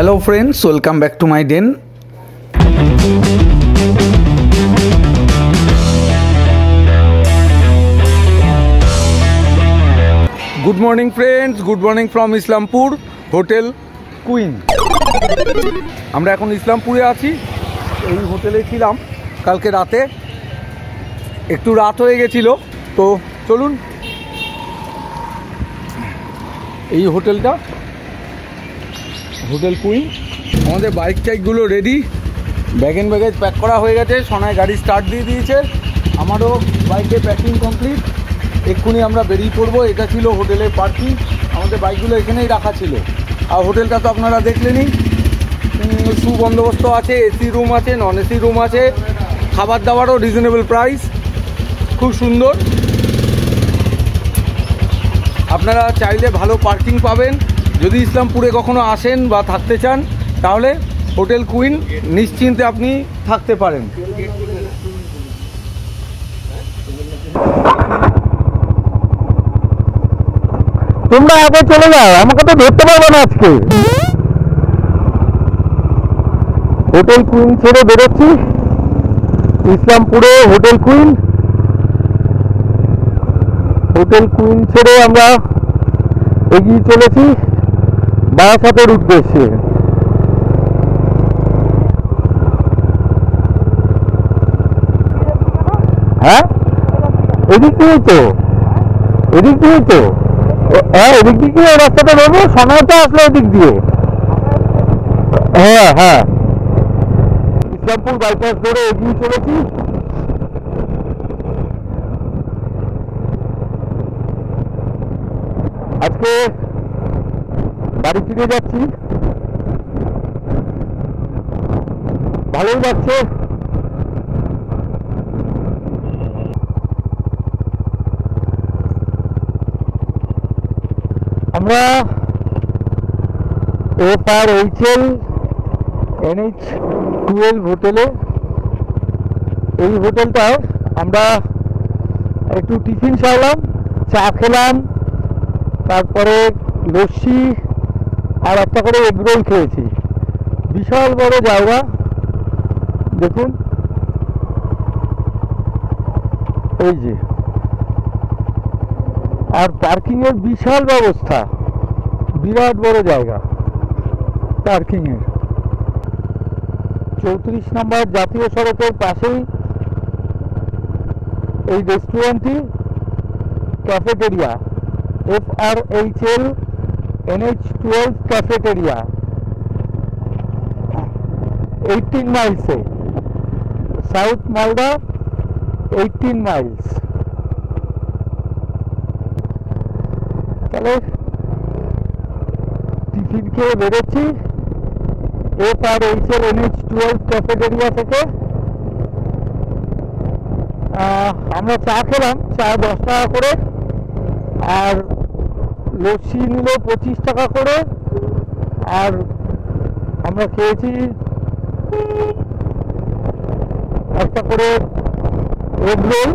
Hello friends, welcome back to my den. Good morning friends, good morning from Islampur Hotel Queen. আমরা এখন ইসলামপুরে আছি। এই হোটেলে ছিলাম কালকে রাতে, একটু রাত হয়ে গেছিল, তো চলুন এই হোটেলটা হোটেল কুইন। আমাদের বাইক টাইকগুলো ready, bag and baggage pack করা হয়ে গেছে, সোনায় গাড়ি স্টার্ট দিয়ে দিয়েছে, আমারও বাইকে প্যাকিং কমপ্লিট। এক্ষুনি আমরা বেরিয়ে পড়বো। এটা ছিল হোটেলের পার্কিং, আমাদের বাইকগুলো এখানেই রাখা ছিল। আর হোটেলটা তো আপনারা দেখলেনই, সুবন্দোবস্ত আছে, এসি রুম আছে, নন এসি রুম আছে, খাবার দাবারও রিজনেবল প্রাইস, খুব সুন্দর। আপনারা চাইলে ভালো পার্কিং পাবেন। যদি ইসলামপুরে কখনো আসেন বা থাকতে চান, তাহলে হোটেল কুইন নিশ্চিন্তে আপনি থাকতে পারেন। তোমরা আগে চলে যাও, আমাকে তো ধরতে পারবে না আজকে। হোটেল কুইন ছেড়ে বেরোচ্ছি, ইসলামপুরে হোটেল কুইন। হোটেল কুইন ছেড়ে আমরা এগিয়ে চলেছি বারাসাতের উদ্দেশ্যে। হ্যাঁ, এদিক দিয়েই তো, এদিক দিয়েই তো। হ্যাঁ, এদিক দিয়ে রাস্তাটা নেবো, সোনারটা আসলে এদিক দিয়ে। হ্যাঁ হ্যাঁ, ইসলামপুর বাইপাস ধরে এগিয়ে চলেছি। আজকে বাড়ি ফিরে যাচ্ছি, ভালোই লাগছে। আমরা FRHL NH12 হোটেলে, এই হোটেলটায় আমরা একটু টিফিন সারলাম, চা খেলাম, তারপরে লস্যি আর একটা করে এগরোল খেয়েছি। বিশাল বড় জায়গা দেখুন, এই যে, আর পার্কিং এর বিশাল ব্যবস্থা, বিরাট বড় জায়গা পার্কিং এর। 34 নম্বর জাতীয় সড়কের পাশেই এই রেস্টুরেন্টটি, ক্যাফেটেরিয়া, FRHL NH12 ক্যাফেটেরিয়া, 18 মাইলসে, সাউথ মালদা, 18 মাইলস। তাহলে টিফিন খেয়ে বেরোচ্ছি FRHL NH12 ক্যাফেটেরিয়া থেকে। আমরা চা খেলাম, চা 10 টাকা করে, আর লস্যি নিল 25 টাকা করে, আর আমরা খেয়েছি একটা করে এগরোল,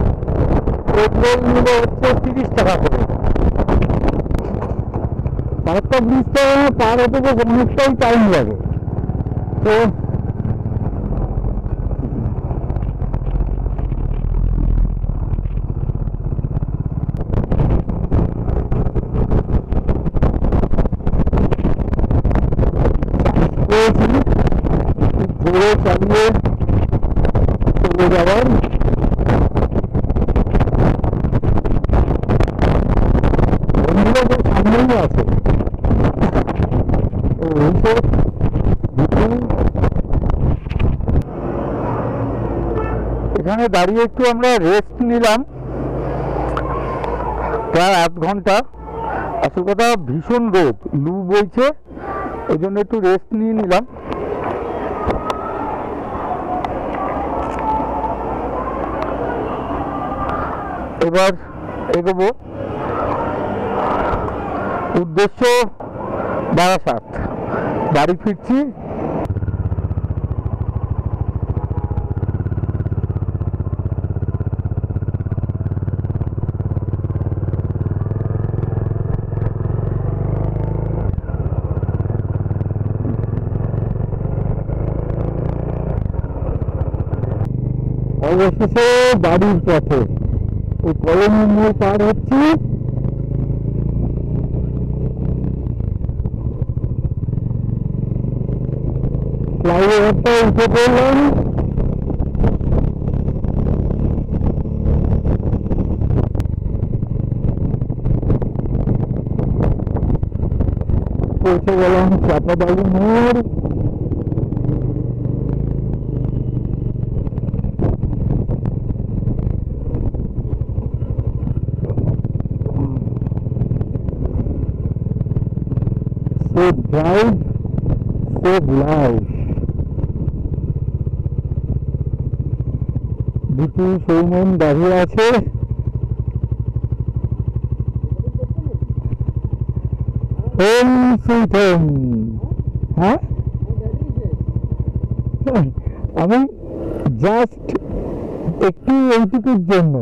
এগরোল নিল হচ্ছে 30 টাকা করে। একটা ব্রিজটা পার হতে তো অনেকটাই টাইম লাগে, তো জোরে চালিয়ে চলে যাওয়ার। বন্ধুরা তো সামনেই আছে, এখানে দাঁড়িয়ে একটু আমরা রেস্ট নিলাম প্রায় 1 ঘন্টা। আসল কথা, ভীষণ রোদ, লু বইছে, ওই জন্য একটু রেস্ট নিয়ে নিলাম। এবার এগোবো, উদ্দেশ্য বারাসাত, বাড়ি ফিরছি। অবশেষে বাড়ির পথে ওই কলোনি মোড় পার হচ্ছি। ফ্লাইওভারটা উঠে পড়লাম। পৌঁছে গেলাম চাপাবাড়ি মোড়। Safe drive, save life. Dipu সৌমন দাঁড়িয়ে আছে। Home sweet home. হ্যাঁ, আমি জাস্ট একটু এইটুকুর জন্য।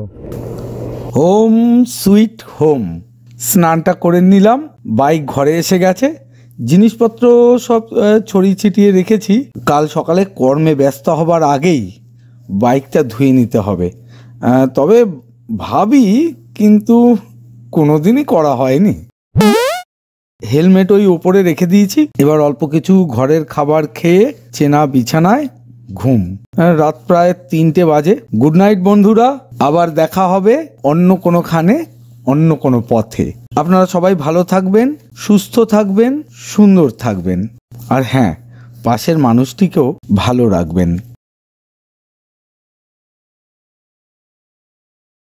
Home sweet home. স্নানটা করে নিলাম, বাইক ঘরে এসে গেছে, জিনিসপত্র সব ছড়িয়ে ছিটিয়ে রেখেছি। কাল সকালে কর্মে ব্যস্ত হবার আগেই বাইকটা ধুয়ে নিতে হবে। তবে ভাবি, কিন্তু কোনোদিনই করা হয়নি। হেলমেট ওই ওপরে রেখে দিয়েছি। এবার অল্প কিছু ঘরের খাবার খেয়ে চেনা বিছানায় ঘুম। রাত প্রায় 3টে বাজে। গুড নাইট বন্ধুরা, আবার দেখা হবে অন্য কোনোখানে, অন্য কোনো পথে। আপনারা সবাই ভালো থাকবেন, সুস্থ থাকবেন, সুন্দর থাকবেন, আর হ্যাঁ, পাশের মানুষটিকেও ভালো রাখবেন।